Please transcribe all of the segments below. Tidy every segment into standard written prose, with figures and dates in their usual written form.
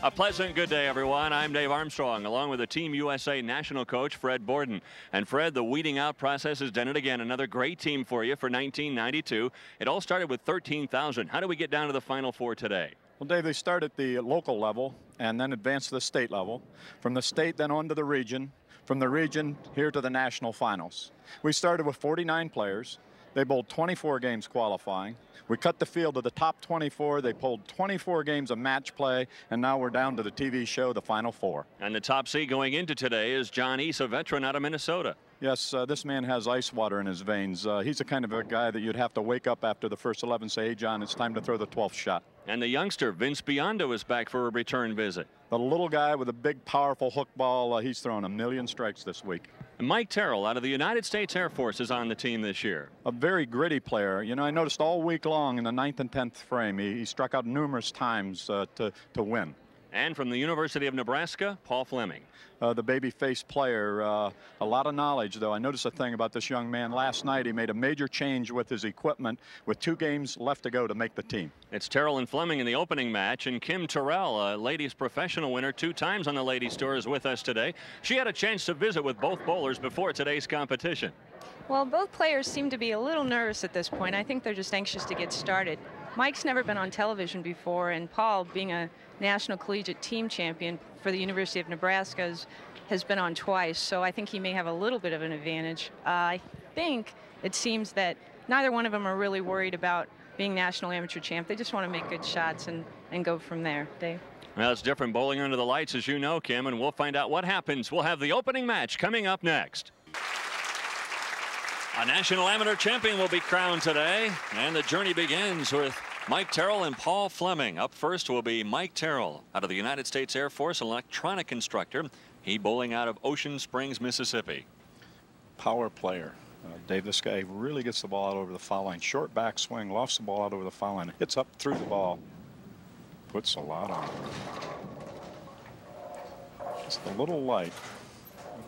A pleasant good day, everyone. I'm Dave Armstrong, along with the Team USA national coach, Fred Borden. And Fred, the weeding out process has done it again. Another great team for you for 1992. It all started with 13,000. How do we get down to the Final Four today? Well, Dave, they start at the local level and then advance to the state level. From the state, then on to the region. From the region, here to the national finals. We started with 49 players. They bowled 24 games qualifying. We cut the field to the top 24. They pulled 24 games of match play, and now we're down to the TV show, the Final Four. And the top seed going into today is John East, a veteran out of Minnesota. Yes, this man has ice water in his veins. He's the kind of a guy that you'd have to wake up after the first 11 and say, hey, John, it's time to throw the 12th shot. And the youngster, Vince Biondo, is back for a return visit. The little guy with a big, powerful hook ball, he's thrown 1,000,000 strikes this week. And Mike Terrell out of the United States Air Force is on the team this year. A very gritty player. You know, I noticed all week long in the 9th and 10th frame, he struck out numerous times to win. And from the University of Nebraska, Paul Fleming. The baby-faced player. A lot of knowledge, though. I noticed a thing about this young man. Last night, he made a major change with his equipment with 2 games left to go to make the team. It's Terrell and Fleming in the opening match, and Kim Terrell, a ladies professional winner 2 times on the ladies tour, is with us today. She had a chance to visit with both bowlers before today's competition. Well, both players seem to be a little nervous at this point. I think they're just anxious to get started. Mike's never been on television before, and Paul, being a national collegiate team champion for the University of Nebraska, has been on twice, so I think he may have a little bit of an advantage. I think it seems that neither one of them are really worried about being national amateur champ. They just want to make good shots and go from there. Dave? Well, it's different bowling under the lights, as you know, Kim, and we'll find out what happens. We'll have the opening match coming up next. A national amateur champion will be crowned today, and the journey begins with Mike Terrell and Paul Fleming. Up first will be Mike Terrell out of the United States Air Force, an electronic instructor. He bowling out of Ocean Springs, Mississippi. Power player. Dave, this guy really gets the ball out over the foul line. Short back swing, lofts the ball out over the foul line, hits up through the ball, puts a lot on it. Just a little light.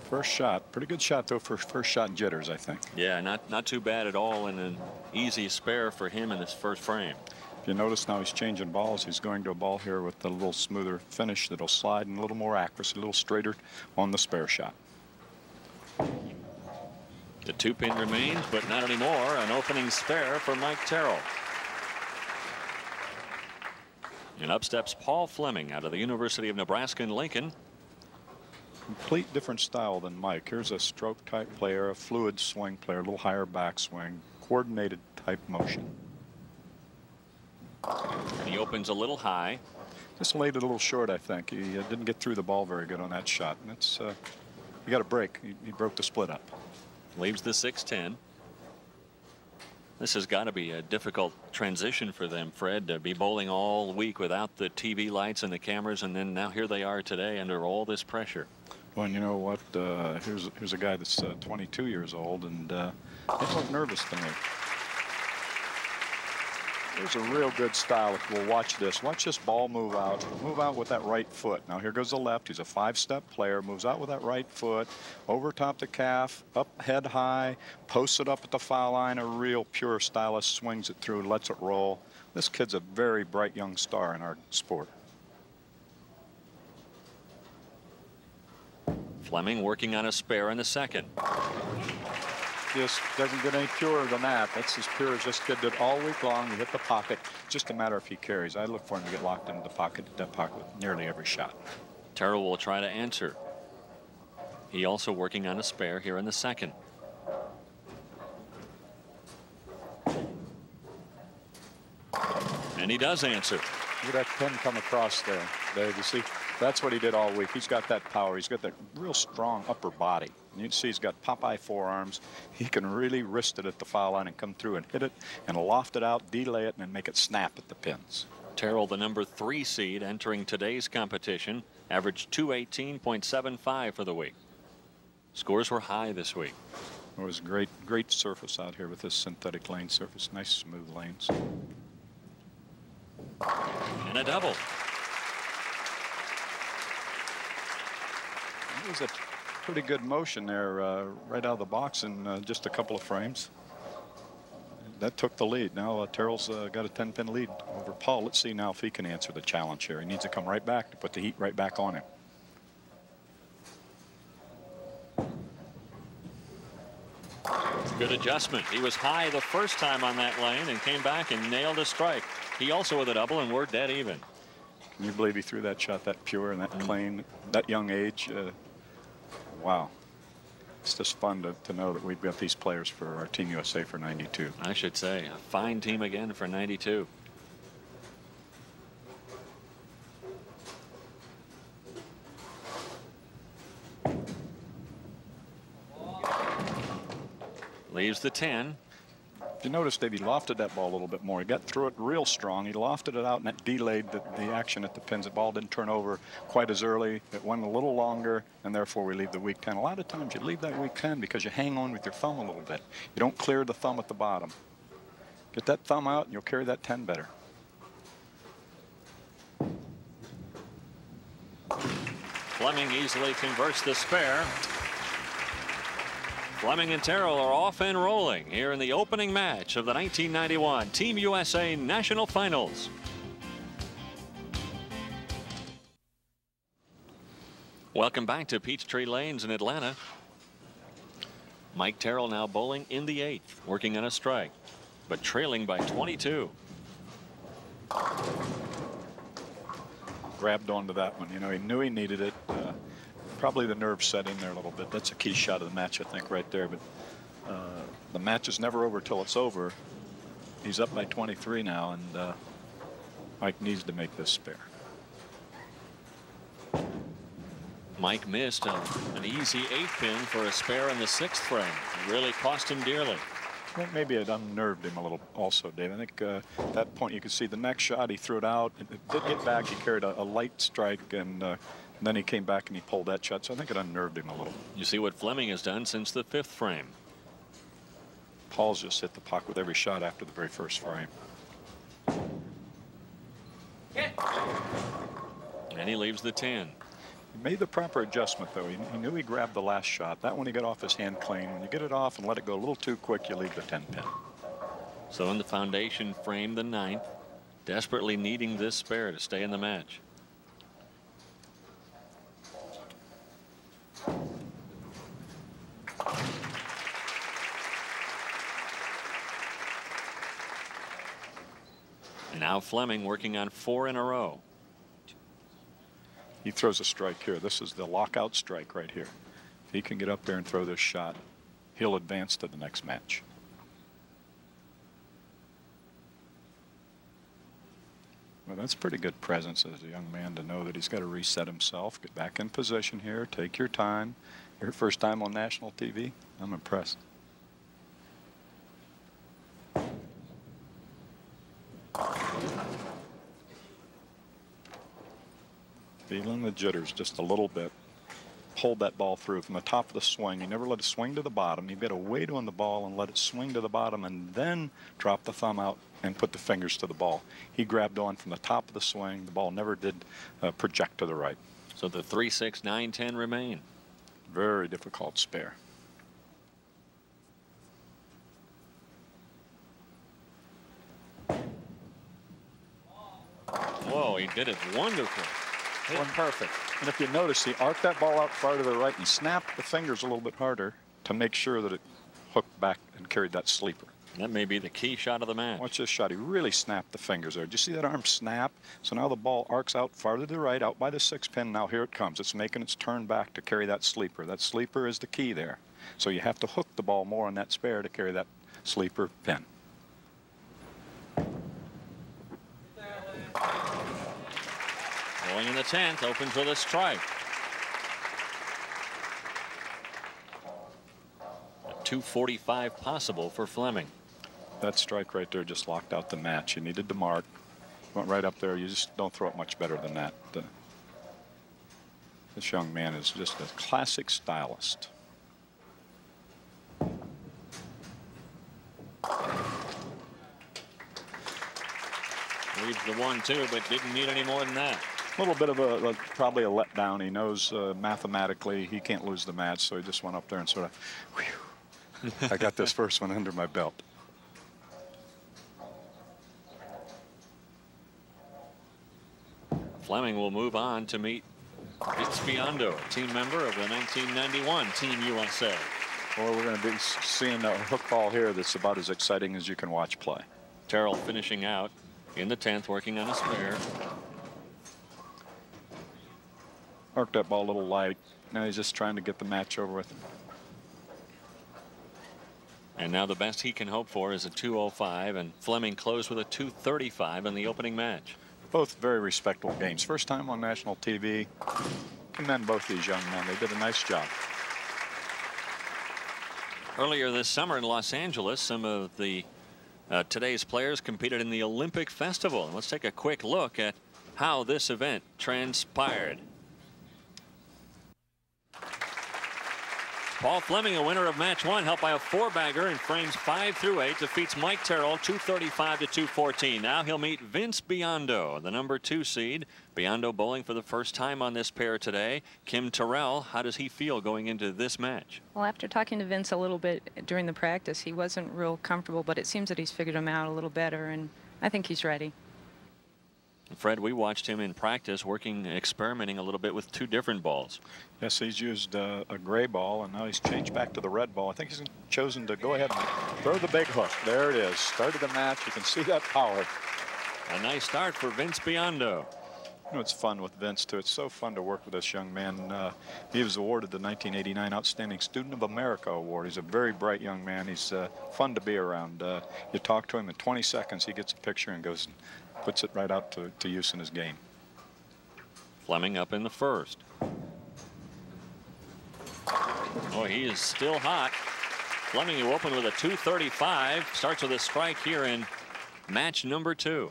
First shot, pretty good shot though for first shot jitters, I think. Yeah, not too bad at all, and an easy spare for him in this first frame. If you notice now he's changing balls. He's going to a ball here with a little smoother finish that'll slide and a little more accuracy, a little straighter on the spare shot. The 2-pin remains, but not anymore. An opening spare for Mike Terrell. And up steps Paul Fleming out of the University of Nebraska in Lincoln. Complete different style than Mike. Here's a stroke type player, a fluid swing player, a little higher backswing, coordinated type motion. And he opens a little high. Just laid it a little short, I think. He didn't get through the ball very good on that shot. And it's he got a break. He broke the split up. Leaves the 6-10. This has got to be a difficult transition for them, Fred, to be bowling all week without the TV lights and the cameras, and then now here they are today under all this pressure. Well, and you know what? Here's a guy that's 22 years old, and he looked nervous to me. Here's a real good style. If we'll watch this. Watch this ball move out. Move out with that right foot. Now here goes the left. He's a 5-step player. Moves out with that right foot. Over top the calf. Up head high. Posts it up at the foul line. A real pure stylist. Swings it through. Lets it roll. This kid's a very bright young star in our sport. Fleming working on a spare in the second. Just doesn't get any purer than that. That's as pure as this kid did all week long. He hit the pocket. Just a matter if he carries. I look for him to get locked into the pocket, that pocket with nearly every shot. Terrell will try to answer. He also working on a spare here in the second. And he does answer. Look at that pin come across there, Dave. You see, that's what he did all week. He's got that power. He's got that real strong upper body. And you can see he's got Popeye forearms. He can really wrist it at the foul line and come through and hit it and loft it out, delay it, and then make it snap at the pins. Terrell, the number 3 seed entering today's competition, averaged 218.75 for the week. Scores were high this week. It was great surface out here with this synthetic lane surface. Nice smooth lanes. And a double. It was a pretty good motion there right out of the box in just a couple of frames. That took the lead. Now Terrell's got a 10-pin lead over over. Paul, let's see now if he can answer the challenge here. He needs to come right back to put the heat right back on him. Good adjustment. He was high the first time on that lane and came back and nailed a strike. He also with a double, and we're dead even. Can you believe he threw that shot that pure and that clean, that young age? Wow. It's just fun to know that we've got these players for our Team USA for 92. I should say, a fine team again for 92. Leaves the 10. If you notice, Dave, he lofted that ball a little bit more. He got through it real strong. He lofted it out, and that delayed the action at the pins. The ball didn't turn over quite as early. It went a little longer, and therefore we leave the weak 10. A lot of times you leave that weak 10 because you hang on with your thumb a little bit. You don't clear the thumb at the bottom. Get that thumb out, and you'll carry that 10 better. Fleming easily converts the spare. Fleming and Terrell are off and rolling here in the opening match of the 1991 Team USA National Finals. Welcome back to Peachtree Lanes in Atlanta. Mike Terrell now bowling in the 8th, working on a strike, but trailing by 22. Grabbed onto that one. You know, he knew he needed it. Probably the nerves set in there a little bit. That's a key shot of the match, I think, right there. But the match is never over till it's over. He's up by 23 now, and Mike needs to make this spare. Mike missed an easy 8-pin for a spare in the 6th frame. It really cost him dearly. Well, maybe it unnerved him a little also, Dave. I think at that point you could see the next shot, he threw it out. It did get back. He carried a light strike, and then he came back and he pulled that shot. So I think it unnerved him a little. You see what Fleming has done since the 5th frame. Paul's just hit the puck with every shot after the very first frame. And he leaves the 10. He made the proper adjustment, though. He knew he grabbed the last shot. That one he got off his hand clean. When you get it off and let it go a little too quick, you leave the 10-pin. So in the foundation frame, the 9th, desperately needing this spare to stay in the match. Now Fleming working on 4 in a row. He throws a strike here. This is the lockout strike right here. If he can get up there and throw this shot, he'll advance to the next match. Well, that's pretty good presence as a young man to know that he's got to reset himself, get back in position here, take your time. Your first time on national TV. I'm impressed. Feeling the jitters just a little bit. Hold that ball through from the top of the swing. You never let it swing to the bottom. You've got to wait on the ball and let it swing to the bottom and then drop the thumb out and put the fingers to the ball. He grabbed on from the top of the swing. The ball never did project to the right. So the 3, 6, 9, 10 remain. Very difficult spare. Whoa, he did it wonderfully. Hit perfect. And if you notice, he arced that ball out far to the right and snapped the fingers a little bit harder to make sure that it hooked back and carried that sleeper. That may be the key shot of the match. Watch this shot. He really snapped the fingers there. Did you see that arm snap? So now the ball arcs out farther to the right, out by the 6-pin. Now here it comes. It's making its turn back to carry that sleeper. That sleeper is the key there. So you have to hook the ball more on that spare to carry that sleeper pin. Going in the 10th, opens with a strike. A 245 possible for Fleming. That strike right there just locked out the match. You needed to mark. Went right up there. You just don't throw it much better than that. This young man is just a classic stylist. Leaves the 1-2, but didn't need any more than that. A little bit of probably a letdown. He knows mathematically he can't lose the match, so he just went up there and sort of, whew, I got this first one under my belt. Fleming will move on to meet Vince Biondo, a team member of the 1991 Team USA. Well, we're going to be seeing a hook ball here that's about as exciting as you can watch play. Terrell finishing out in the 10th, working on a spare. Arced that ball a little light. Now he's just trying to get the match over with. And now the best he can hope for is a 205, and Fleming closed with a 235 in the opening match. Both very respectable games. First time on national TV. Commend both these young men. They did a nice job. Earlier this summer in Los Angeles, some of the today's players competed in the Olympic Festival. And let's take a quick look at how this event transpired. Paul Fleming, a winner of match 1, helped by a 4-bagger in frames 5 through 8, defeats Mike Terrell 235 to 214. Now he'll meet Vince Biondo, the number 2 seed. Biondo bowling for the first time on this pair today. Kim Terrell, how does he feel going into this match? Well, after talking to Vince a little bit during the practice, he wasn't real comfortable, but it seems that he's figured him out a little better, and I think he's ready. Fred, we watched him in practice working, experimenting a little bit with 2 different balls. Yes, he's used a gray ball, and now he's changed back to the red ball. I think he's chosen to go ahead and throw the big hook. There it is. Started the match. You can see that power. A nice start for Vince Biondo. You know, it's fun with Vince, too. It's so fun to work with this young man. He was awarded the 1989 Outstanding Student of America Award. He's a very bright young man. He's fun to be around. You talk to him in 20 seconds, he gets a picture and goes and puts it right out to use in his game. Fleming up in the first. Oh, he is still hot. Fleming, who opened with a 235, starts with a strike here in match number 2.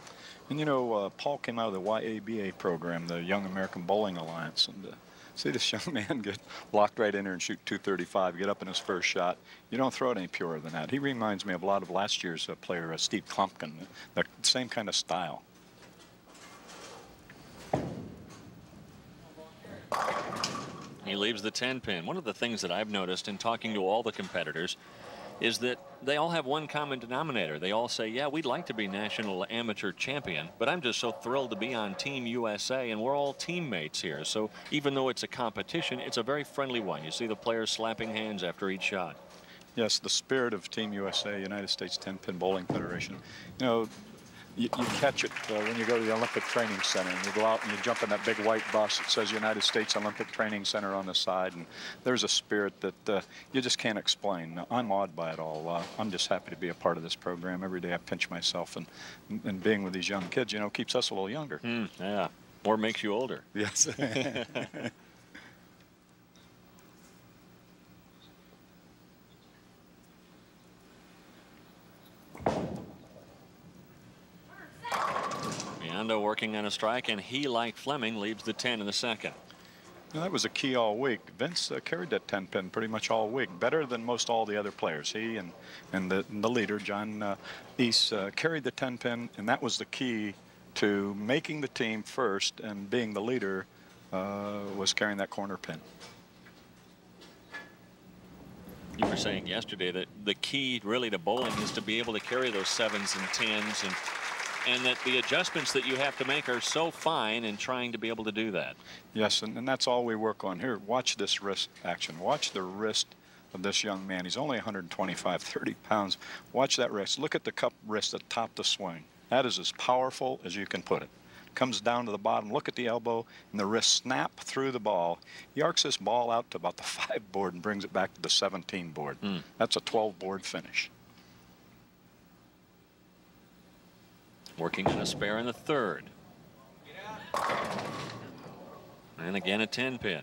And you know, Paul came out of the YABA program, the Young American Bowling Alliance, and see this young man get locked right in there and shoot 235, get up in his first shot. You don't throw it any purer than that. He reminds me of a lot of last year's player, Steve Klumpkin, the same kind of style. He leaves the 10-pin. One of the things that I've noticed in talking to all the competitors is that they all have one common denominator. They all say, yeah, we'd like to be national amateur champion, but I'm just so thrilled to be on Team USA, and we're all teammates here. So even though it's a competition, it's a very friendly one. You see the players slapping hands after each shot. Yes, the spirit of Team USA, United States 10-Pin Bowling Federation. You know, you catch it when you go to the Olympic Training Center and you go out and you jump in that big white bus. It says United States Olympic Training Center on the side, and there's a spirit that you just can't explain. I'm awed by it all. I'm just happy to be a part of this program. Every day I pinch myself, and being with these young kids, you know, keeps us a little younger. Yeah, or makes you older. Yes. Biondo working on a strike, and he, like Fleming, leaves the 10 in the second. Now, that was a key all week. Vince carried that 10-pin pretty much all week, better than most all the other players. He and the leader, John East, carried the 10-pin, and that was the key to making the team first, and being the leader was carrying that corner pin. You were saying yesterday that the key really to bowling is to be able to carry those 7s and 10s, and that the adjustments that you have to make are so fine in trying to be able to do that. Yes, and that's all we work on here. Watch this wrist action. Watch the wrist of this young man. He's only 125, 30 pounds. Watch that wrist. Look at the cup wrist atop the swing. That is as powerful as you can put it. Comes down to the bottom. Look at the elbow, and the wrist snap through the ball. He arcs this ball out to about the 5 board and brings it back to the 17 board. That's a 12 board finish. Working on a spare in the third. And again a 10-pin.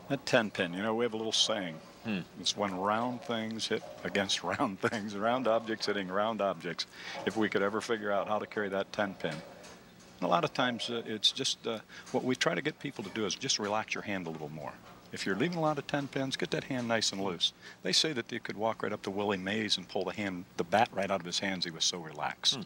That 10-pin, you know, we have a little saying. It's when round things hit against round things, round objects hitting round objects. If we could ever figure out how to carry that 10-pin. A lot of times it's just what we try to get people to do is just relax your hand a little more. If you're leaving a lot of 10-pins, get that hand nice and loose. They say that you could walk right up to Willie Mays and pull the bat right out of his hands. He was so relaxed.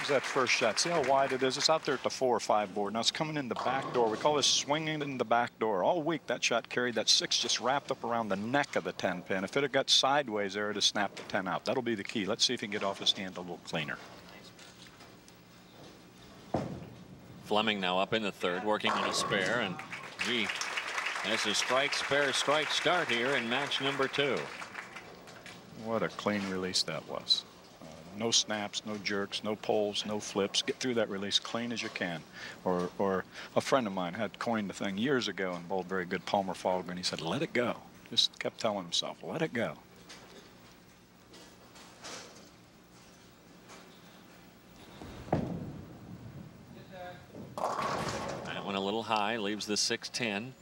There's that first shot. See how wide it is? It's out there at the 4 or 5 board. Now it's coming in the back door. We call this swinging in the back door. All week that shot carried that 6 just wrapped up around the neck of the 10 pin. If it had got sideways there, it'd have snapped the 10 out. That'll be the key. Let's see if he can get off his hand a little cleaner. Fleming now up in the third, working on a spare, and gee, that's a strike, spare, strike start here in match number 2. What a clean release that was. No snaps, no jerks, no pulls, no flips. Get through that release clean as you can. Or a friend of mine had coined the thing years ago and bowled very good, Palmer Fahlgren. He said, let it go. Just kept telling himself, let it go. That one a little high, leaves the 6-10.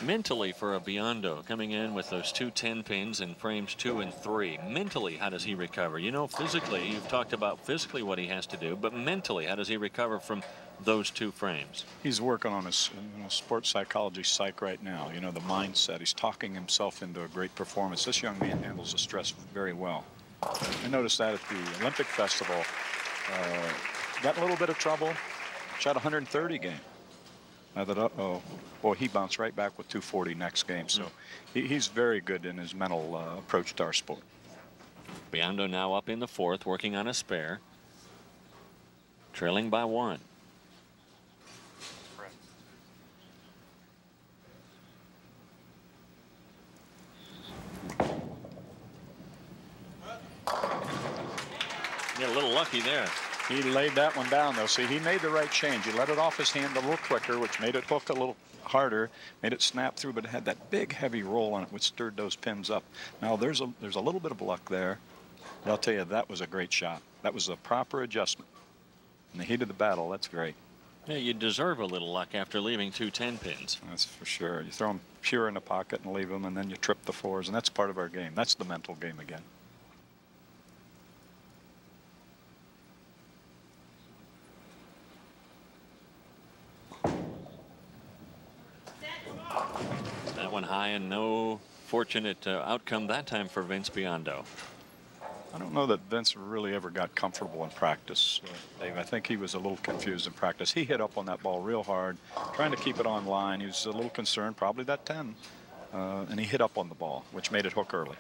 Mentally for a Biondo coming in with those 2 10 pins in frames 2 and 3. Mentally, how does he recover? You know, physically, you've talked about physically what he has to do, but mentally, how does he recover from those 2 frames? He's working on his sports psychology psych right now. You know, the mindset. He's talking himself into a great performance. This young man handles the stress very well. I noticed that at the Olympic Festival. Got a little bit of trouble. Shot 130 game. I thought, uh-oh. Boy, he bounced right back with 240 next game. So he's very good in his mental approach to our sport. Biondo now up in the 4th, working on a spare. Trailing by 1. Get a little lucky there. He laid that one down, though. See, he made the right change. He let it off his hand a little quicker, which made it hook a little harder, made it snap through, but it had that big, heavy roll on it, which stirred those pins up. Now, there's a little bit of luck there. But I'll tell you, that was a great shot. That was a proper adjustment. In the heat of the battle, that's great. Yeah, you deserve a little luck after leaving 2 10 pins. That's for sure. You throw them pure in the pocket and leave them, and then you trip the 4s, and that's part of our game. That's the mental game again. That one high, and no fortunate outcome that time for Vince Biondo. I don't know that Vince really ever got comfortable in practice, Dave. I think he was a little confused in practice. He hit up on that ball real hard, trying to keep it on line. He was a little concerned, probably that 10, and he hit up on the ball, which made it hook early.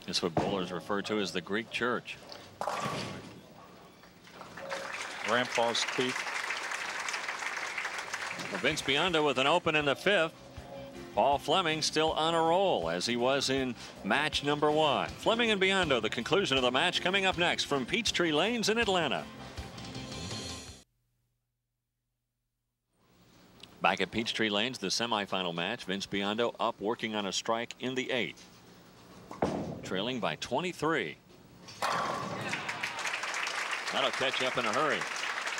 It's what bowlers refer to as the Greek church. Rampaw's teeth. Vince Biondo with an open in the 5th. Paul Fleming still on a roll as he was in match number 1. Fleming and Biondo, the conclusion of the match, coming up next from Peachtree Lanes in Atlanta. Back at Peachtree Lanes, the semifinal match. Vince Biondo up working on a strike in the 8th. Trailing by 23. That'll catch up in a hurry.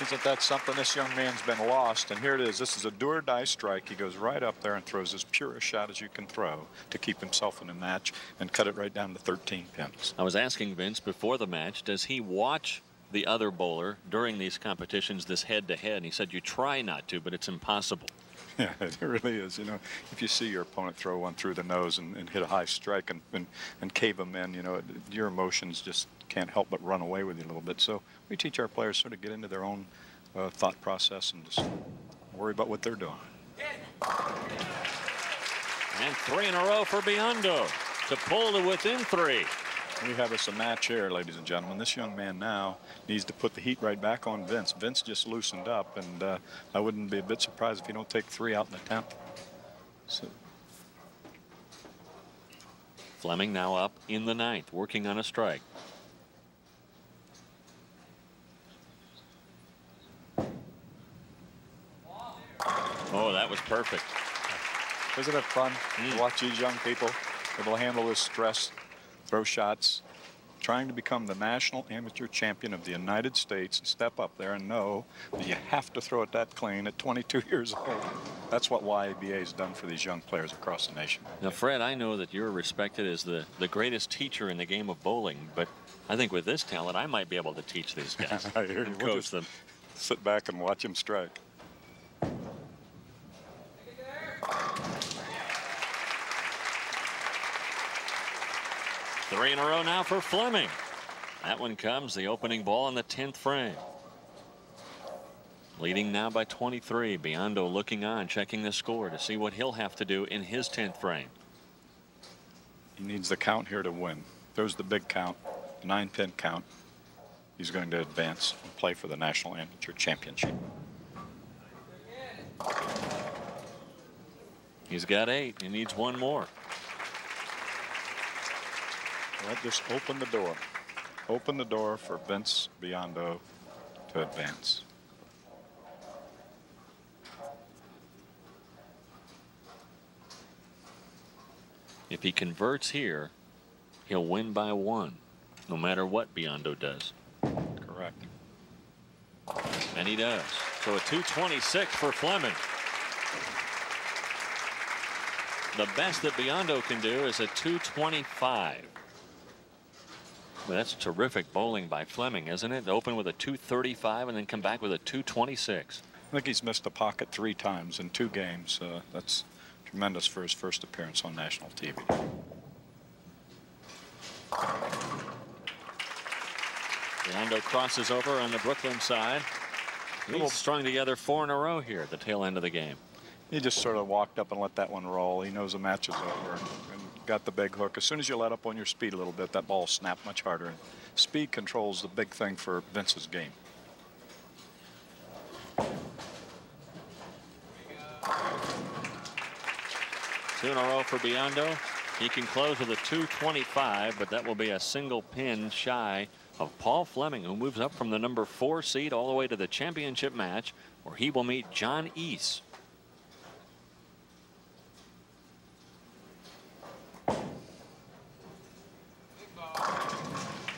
Isn't that something? This young man's been lost, and here it is. This is a do or die strike. He goes right up there and throws as pure a shot as you can throw to keep himself in the match and cut it right down to 13 pins. I was asking Vince before the match, does he watch the other bowler during these competitions, this head-to-head? And he said, you try not to, but it's impossible. Yeah, it really is. You know, if you see your opponent throw one through the nose and hit a high strike and cave them in, you know, your emotions just can't help but run away with you a little bit. So we teach our players sort of get into their own thought process and just worry about what they're doing. And 3 in a row for Biondo to pull to within 3. We have us a match here, ladies and gentlemen. This young man now needs to put the heat right back on Vince. Vince just loosened up, and I wouldn't be a bit surprised if you don't take 3 out in the 10th. So. Fleming now up in the 9th, working on a strike. Oh, that was perfect. Isn't it fun to watch these young people able to handle this stress, throw shots, trying to become the national amateur champion of the United States and step up there and know that you have to throw it that clean at 22 years old. That's what YABA has done for these young players across the nation. Now, Fred, I know that you're respected as the greatest teacher in the game of bowling, but I think with this talent, I might be able to teach these guys I hear you. and We'll coach them. Sit back and watch them strike. Three in a row now for Fleming. That one comes the opening ball in the 10th frame. Leading now by 23. Biondo looking on, checking the score to see what he'll have to do in his 10th frame. He needs the count here to win. There's the big count, 9-pin count. He's going to advance and play for the National Amateur Championship. He's got 8. He needs one more. That just opened the door. Open the door for Vince Biondo to advance. If he converts here, he'll win by 1, no matter what Biondo does. Correct. And he does. So a 226 for Fleming. The best that Biondo can do is a 225. Well, that's terrific bowling by Fleming, isn't it? Open with a 235 and then come back with a 226. I think he's missed a pocket 3 times in 2 games. That's tremendous for his first appearance on national TV. Biondo crosses over on the Brooklyn side. He's strung together 4 in a row here at the tail end of the game. He just sort of walked up and let that one roll. He knows the match is over and got the big hook. As soon as you let up on your speed a little bit, that ball snapped much harder. And speed controls the big thing for Vince's game. Two in a row for Biondo. He can close with a 225, but that will be a single pin shy of Paul Fleming, who moves up from the number 4 seed all the way to the championship match, where he will meet John East.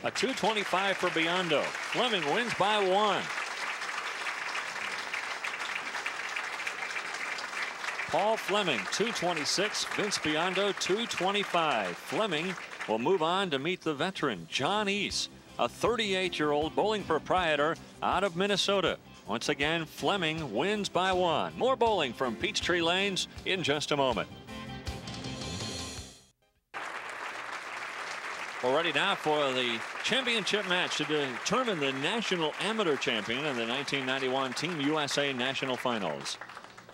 A 225 for Biondo. Fleming wins by 1. Paul Fleming 226, Vince Biondo 225. Fleming will move on to meet the veteran John East, a 38-year-old bowling proprietor out of Minnesota. Once again, Fleming wins by 1. More bowling from Peachtree Lanes in just a moment. We're ready now for the championship match to determine the national amateur champion in the 1991 Team USA National Finals.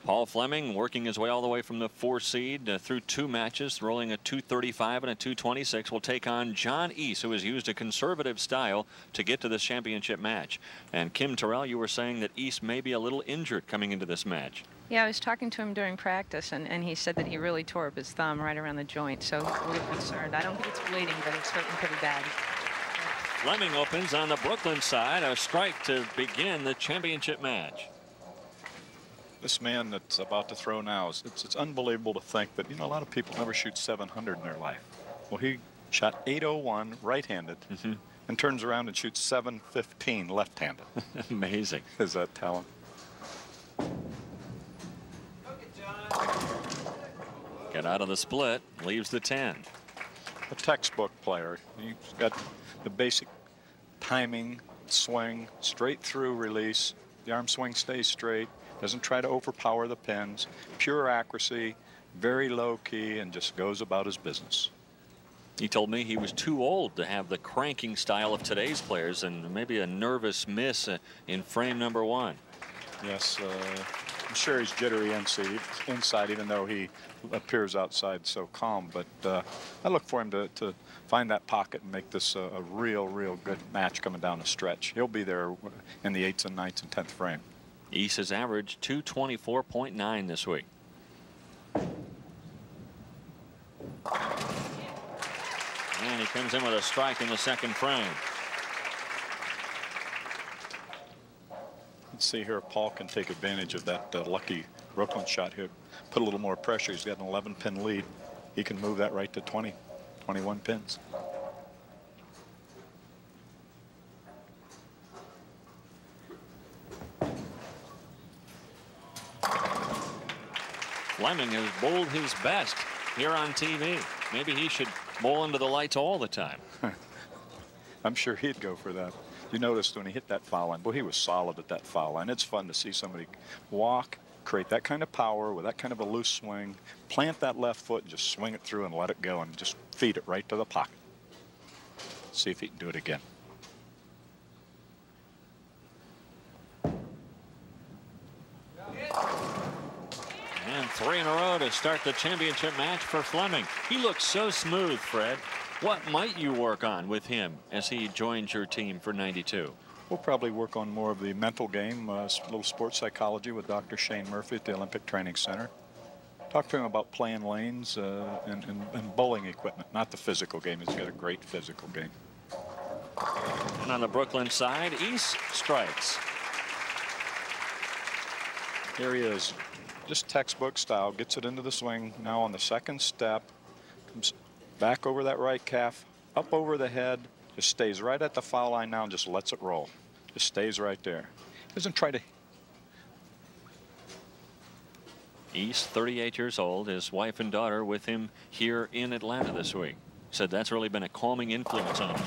Paul Fleming working his way all the way from the 4 seed through 2 matches, rolling a 235 and a 226, will take on John East, who has used a conservative style to get to this championship match. And Kim Terrell, you were saying that East may be a little injured coming into this match. Yeah, I was talking to him during practice, and he said that he really tore up his thumb right around the joint, so we're concerned. I don't think it's bleeding, but it's hurting pretty bad. Fleming opens on the Brooklyn side, a strike to begin the championship match. This man that's about to throw now, it's unbelievable to think that, you know, a lot of people never shoot 700 in their life. Well, he shot 801 right-handed and turns around and shoots 715 left-handed. Amazing. Is that talent? Get out of the split, leaves the 10. A textbook player. He's got the basic timing, swing, straight through release. The arm swing stays straight. Doesn't try to overpower the pins. Pure accuracy, very low key, and just goes about his business. He told me he was too old to have the cranking style of today's players, and maybe a nervous miss in frame number 1. Yes, I'm sure he's jittery inside, even though he appears outside so calm. But I look for him to find that pocket and make this a real good match coming down the stretch. He'll be there in the 8th and 9th and 10th frame. East has averaged 224.9 this week. And he comes in with a strike in the 2nd frame. Let's see here if Paul can take advantage of that lucky Brooklyn shot here. Put a little more pressure. He's got an 11-pin lead. He can move that right to 20, 21 pins. Fleming has bowled his best here on TV. Maybe he should bowl into the lights all the time. I'm sure he'd go for that. You noticed when he hit that foul line, boy, he was solid at that foul line. It's fun to see somebody walk, create that kind of power with that kind of a loose swing, plant that left foot, just swing it through and let it go and just feed it right to the pocket. See if he can do it again. And 3 in a row to start the championship match for Fleming. He looks so smooth, Fred. What might you work on with him as he joins your team for 92? We'll probably work on more of the mental game, a little sports psychology with Dr. Shane Murphy at the Olympic Training Center. Talk to him about playing lanes and bowling equipment, not the physical game. He's got a great physical game. And on the Brooklyn side, East strikes. Here he is, just textbook style, gets it into the swing. Now on the second step, comes back over that right calf, up over the head, just stays right at the foul line now and just lets it roll. Just stays right there. Doesn't try to. East, 38 years old, his wife and daughter with him here in Atlanta this week. Said that's really been a calming influence on him.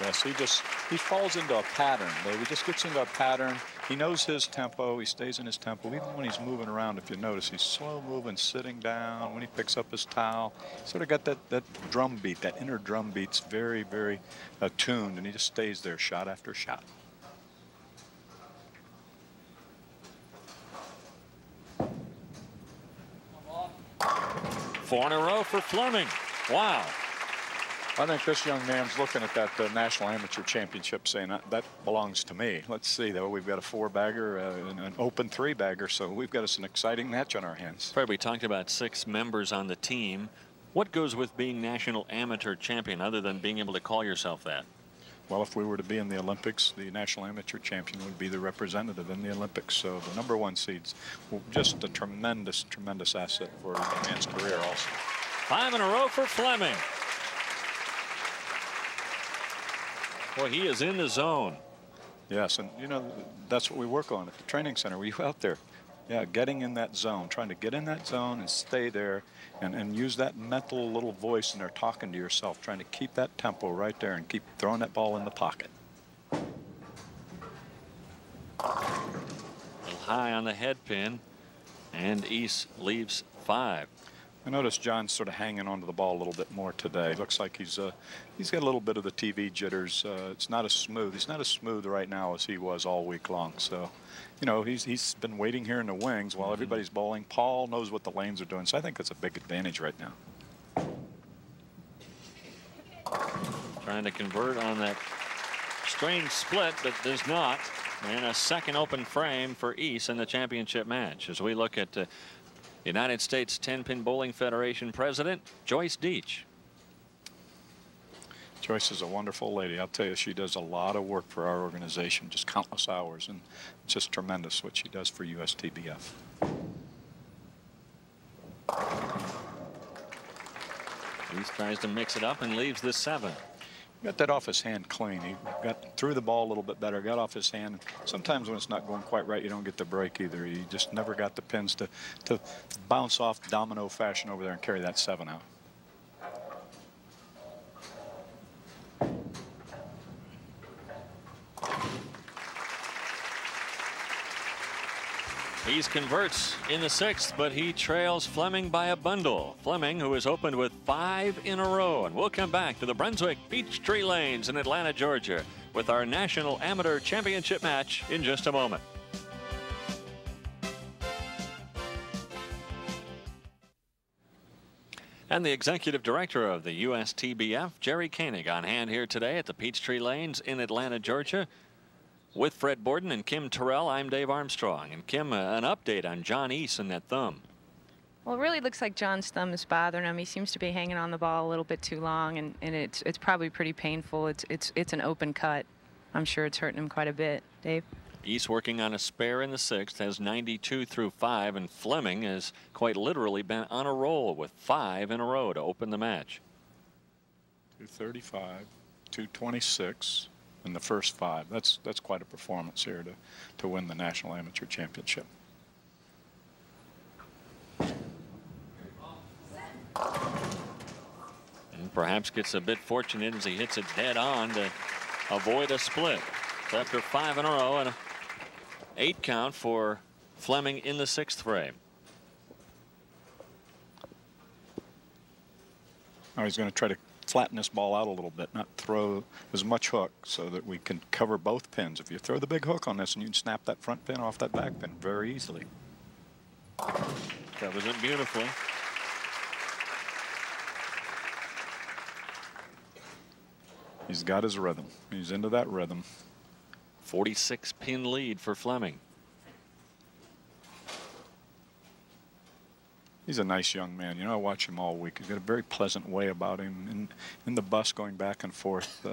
Yes, he falls into a pattern, Dave. He just gets into a pattern. He knows his tempo. He stays in his tempo. Even when he's moving around, if you notice, he's slow moving, sitting down. When he picks up his towel, sort of got that drum beat, that inner drum beat's very, very attuned, and he just stays there shot after shot. Four in a row for Fleming. Wow. I think this young man's looking at that National Amateur Championship saying that belongs to me. Let's see, though. We've got a 4-bagger and an open 3-bagger, so we've got us an exciting match on our hands. Fred, we talked about 6 members on the team. What goes with being National Amateur Champion other than being able to call yourself that? Well, if we were to be in the Olympics, the National Amateur Champion would be the representative in the Olympics. So the #1 seeds, just a tremendous, tremendous asset for a man's career also. 5 in a row for Fleming. Boy, he is in the zone. Yes, and you know, that's what we work on at the training center. We out there, yeah, getting in that zone, trying to get in that zone and stay there and use that mental little voice in there talking to yourself, trying to keep that tempo right there and keep throwing that ball in the pocket. A little high on the head pin, and East leaves 5. I noticed John's sort of hanging onto the ball a little bit more today. Looks like he's got a little bit of the TV jitters. It's not as smooth. He's not as smooth right now as he was all week long. So, you know, he's been waiting here in the wings while everybody's bowling. Paul knows what the lanes are doing, so I think that's a big advantage right now. Trying to convert on that strange split, but does not. And a second open frame for East in the championship match as we look at United States 10-Pin Bowling Federation President Joyce Deach. Joyce is a wonderful lady. I'll tell you, she does a lot of work for our organization, just countless hours, and it's just tremendous what she does for USTBF. East tries to mix it up and leaves the 7. Got that off his hand clean. He got through the ball a little bit better, got off his hand. Sometimes when it's not going quite right, you don't get the break either. He just never got the pins to bounce off domino fashion over there and carry that 7 out. East converts in the 6th, but he trails Fleming by a bundle. Fleming, who has opened with 5 in a row. And we'll come back to the Brunswick Peachtree Lanes in Atlanta, Georgia, with our National Amateur Championship match in just a moment. And the executive director of the USTBF, Jerry Koenig, on hand here today at the Peachtree Lanes in Atlanta, Georgia. With Fred Borden and Kim Terrell, I'm Dave Armstrong. And Kim, an update on John East and that thumb. Well, it really looks like John's thumb is bothering him. He seems to be hanging on the ball a little bit too long, and it's probably pretty painful. It's an open cut. I'm sure it's hurting him quite a bit. Dave? East working on a spare in the 6th, has 92 through 5, and Fleming has quite literally been on a roll with 5 in a row to open the match. 235, 226. In the first 5. That's quite a performance here to win the National Amateur Championship. And perhaps gets a bit fortunate as he hits it dead on to avoid a split. So after 5 in a row and an 8 count for Fleming in the 6th frame. Now he's going to try to flatten this ball out a little bit, not throw as much hook, so that we can cover both pins. If you throw the big hook on this, and you can snap that front pin off that back pin very easily. Covers it beautifully. He's got his rhythm. He's into that rhythm. 46 pin lead for Fleming. He's a nice young man. You know, I watch him all week. He's got a very pleasant way about him. In the bus going back and forth,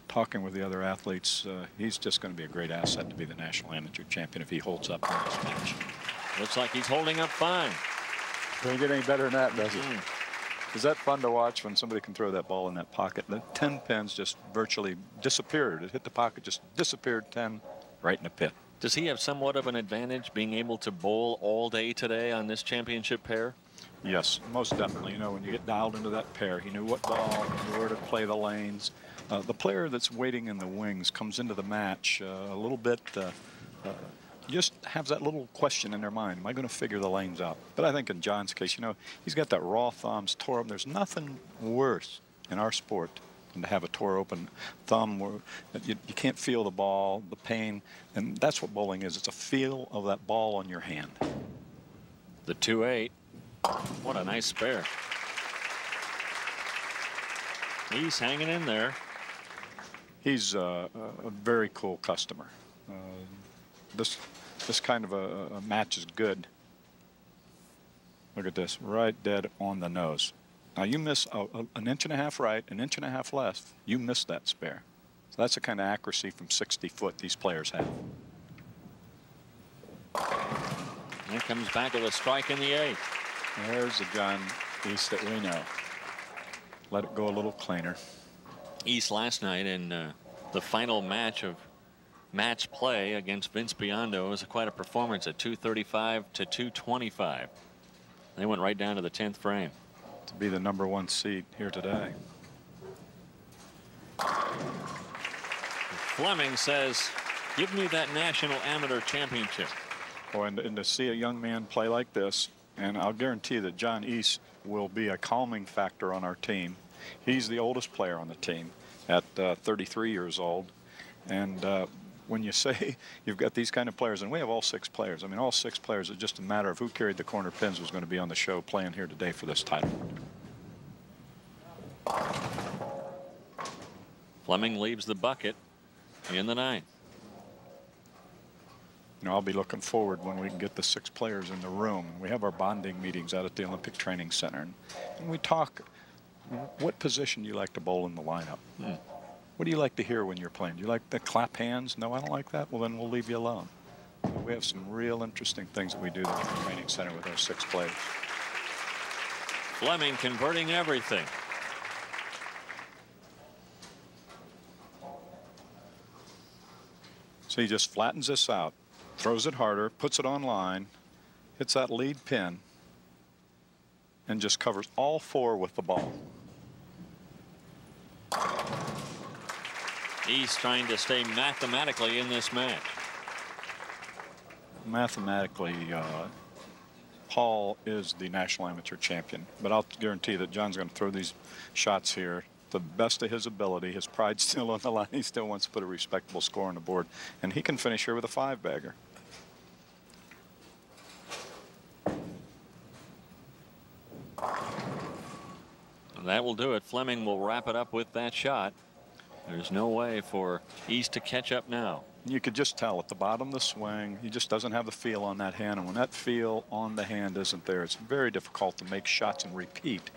talking with the other athletes, he's just going to be a great asset to be the national amateur champion if he holds up in this match. Looks like he's holding up fine. Doesn't get any better than that, does it? Is that fun to watch when somebody can throw that ball in that pocket? The 10 pins just virtually disappeared. It hit the pocket, just disappeared 10 right in the pit. Does he have somewhat of an advantage being able to bowl all day today on this championship pair? Yes, most definitely. You know, when you get dialed into that pair, he knew what ball, he knew where to play the lanes. The player that's waiting in the wings comes into the match a little bit, just has that little question in their mind. Am I going to figure the lanes out? But I think in John's case, you know, he's got that raw thumbs, tore up. There's nothing worse in our sport than to have a tore open thumb where you can't feel the ball, the pain. And that's what bowling is. It's a feel of that ball on your hand. The 2-8. What a nice spare. He's hanging in there. He's a very cool customer. This kind of a match is good. Look at this, right dead on the nose. Now you miss an inch and a half right, an inch and a half left, you miss that spare. So that's the kind of accuracy from 60 foot these players have. And it comes back with a strike in the 8th. There's the John East that we know. Let it go a little cleaner. East last night in the final match of match play against Vince Biondo was quite a performance at 235 to 225. They went right down to the 10th frame. To be the #1 seed here today. Fleming says, give me that national amateur championship. Oh, and to see a young man play like this, and I'll guarantee that John East will be a calming factor on our team. He's the oldest player on the team at 33 years old. And when you say you've got these kind of players, and we have all 6 players. I mean, all 6 players, it's just a matter of who carried the corner pins was going to be on the show playing here today for this title. Fleming leaves the bucket in the 9th. You know, I'll be looking forward when we can get the 6 players in the room. We have our bonding meetings out at the Olympic Training Center, and we talk, what position do you like to bowl in the lineup? What do you like to hear when you're playing? Do you like the clap hands? No, I don't like that. Well, then we'll leave you alone. We have some real interesting things that we do at the training center with our 6 players. Fleming converting everything. So he just flattens this out, throws it harder, puts it on line, hits that lead pin, and just covers all 4 with the ball. He's trying to stay mathematically in this match. Mathematically, Paul is the national amateur champion, but I'll guarantee that John's going to throw these shots here the best of his ability. His pride's still on the line. He still wants to put a respectable score on the board, and he can finish here with a 5-bagger. And that will do it. Fleming will wrap it up with that shot. There's no way for East to catch up now. You could just tell at the bottom of the swing, he just doesn't have the feel on that hand. And when that feel on the hand isn't there, it's very difficult to make shots and repeat.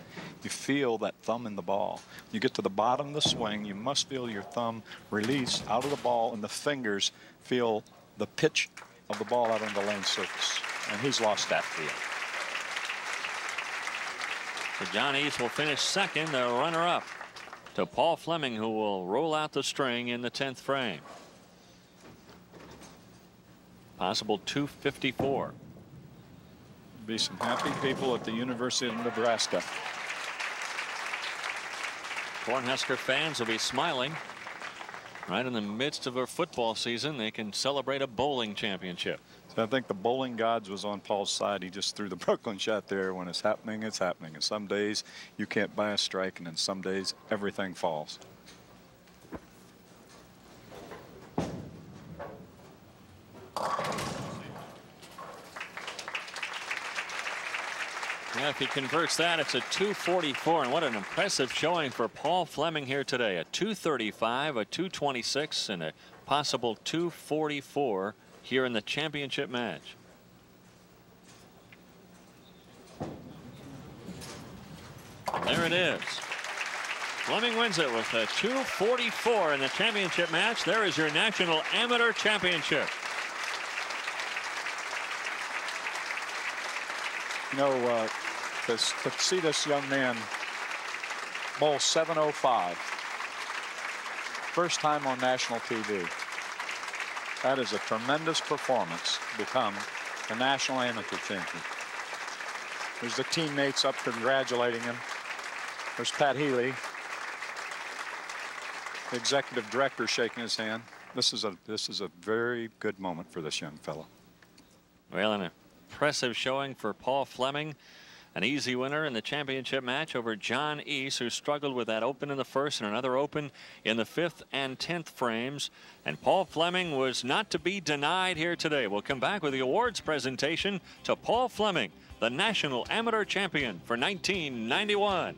You feel that thumb in the ball. You get to the bottom of the swing, you must feel your thumb release out of the ball, and the fingers feel the pitch of the ball out on the lane surface. And he's lost that feel. So John East will finish second, the runner-up to Paul Fleming, who will roll out the string in the 10th frame. Possible 254. Be some happy people at the University of Nebraska. Cornhusker fans will be smiling. Right in the midst of a football season, they can celebrate a bowling championship. So I think the bowling gods was on Paul's side. He just threw the Brooklyn shot there. When it's happening, it's happening. And some days you can't buy a strike, and then some days everything falls. Yeah, if he converts that, it's a 244, and what an impressive showing for Paul Fleming here today. A 235, a 226, and a possible 244 here in the championship match. There it is. Fleming wins it with a 244 in the championship match. There is your National Amateur Championship. You know, to see this young man bowl 705, first time on national TV. That is a tremendous performance to become a national amateur champion. There's the teammates up congratulating him. There's Pat Healy, the executive director, shaking his hand. This is a very good moment for this young fellow. Well, an impressive showing for Paul Fleming. An easy winner in the championship match over John East, who struggled with that open in the first and another open in the 5th and 10th frames. And Paul Fleming was not to be denied here today. We'll come back with the awards presentation to Paul Fleming, the National Amateur Champion for 1991.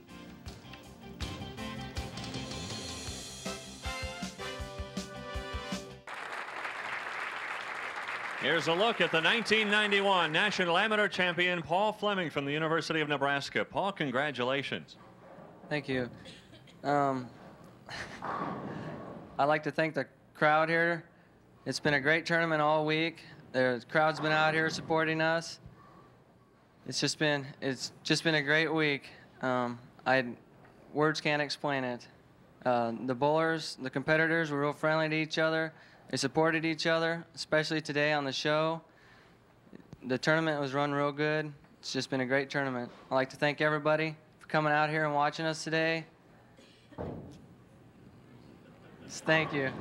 Here's a look at the 1991 National Amateur Champion, Paul Fleming from the University of Nebraska. Paul, congratulations. Thank you. I'd like to thank the crowd here. It's been a great tournament all week. The crowd's been out here supporting us. It's just been a great week. Words can't explain it. The bowlers, the competitors were real friendly to each other. They supported each other, especially today on the show. The tournament was run real good. It's just been a great tournament. I'd like to thank everybody for coming out here and watching us today. Thank you.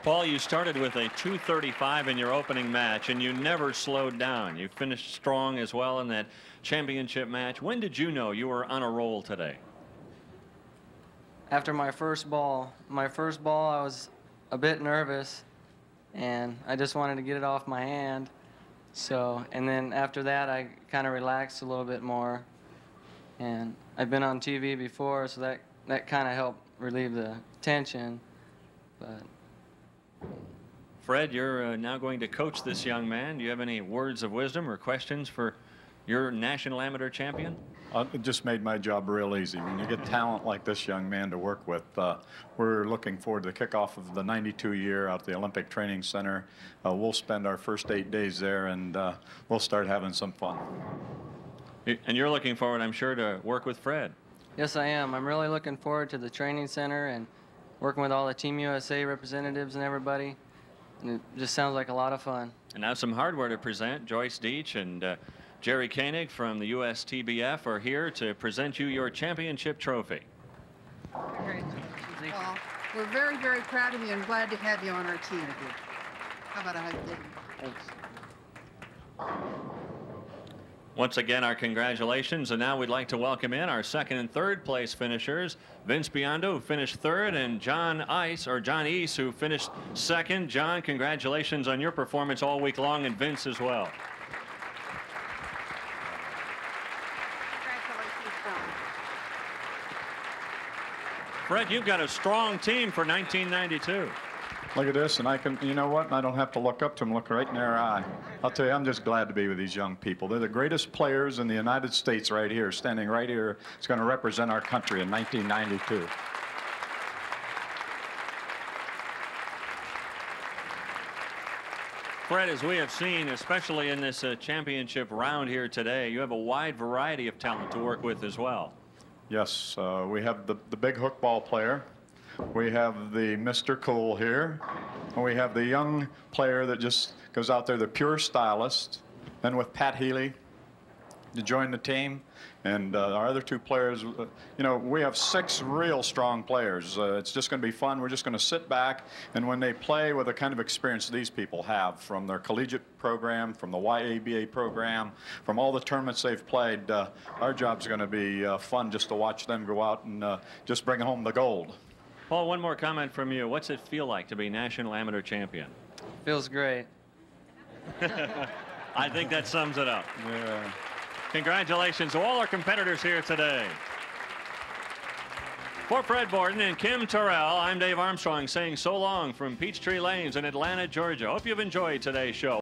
Paul, you started with a 235 in your opening match, and you never slowed down. You finished strong as well in that championship match. When did you know you were on a roll today? After my first ball, I was a bit nervous, and I just wanted to get it off my hand. So, and then after that, I kind of relaxed a little bit more. And I've been on TV before, so that kind of helped relieve the tension. But Fred, you're now going to coach this young man. Do you have any words of wisdom or questions for your National Amateur Champion? It just made my job real easy. When you get talent like this young man to work with, we're looking forward to the kickoff of the 92 year out at the Olympic Training Center. We'll spend our first 8 days there, and we'll start having some fun. And you're looking forward, I'm sure, to work with Fred. Yes, I am. I'm really looking forward to the training center and working with all the Team USA representatives and everybody. And it just sounds like a lot of fun. And now some hardware to present. Joyce Deach and Jerry Koenig from the USTBF are here to present you your championship trophy. Congratulations. Well, we're very, very proud of you and glad to have you on our team. How about a hug, Dave? Thanks. Once again, our congratulations, and now we'd like to welcome in our 2nd and 3rd place finishers. Vince Biondo, who finished 3rd, and John East, who finished 2nd. John, congratulations on your performance all week long, and Vince as well. Fred, you've got a strong team for 1992. Look at this, and I can, you know what? I don't have to look up to them, look right in their eye. I'll tell you, I'm just glad to be with these young people. They're the greatest players in the United States right here, standing right here. It's going to represent our country in 1992. Fred, as we have seen, especially in this championship round here today, you have a wide variety of talent to work with as well. Yes, we have the big hook ball player. We have the Mr. Cool here. And we have the young player that just goes out there, the pure stylist. Then with Pat Healy, to join the team. And our other 2 players, you know, we have 6 real strong players. It's just going to be fun. We're just going to sit back, and when they play with the kind of experience these people have from their collegiate program, from the YABA program, from all the tournaments they've played, our job's going to be fun just to watch them go out and just bring home the gold. Paul, one more comment from you. What's it feel like to be national amateur champion? Feels great. I think that sums it up. Yeah. Congratulations to all our competitors here today. For Fred Borden and Kim Terrell, I'm Dave Armstrong saying so long from Peachtree Lanes in Atlanta, Georgia. Hope you've enjoyed today's show.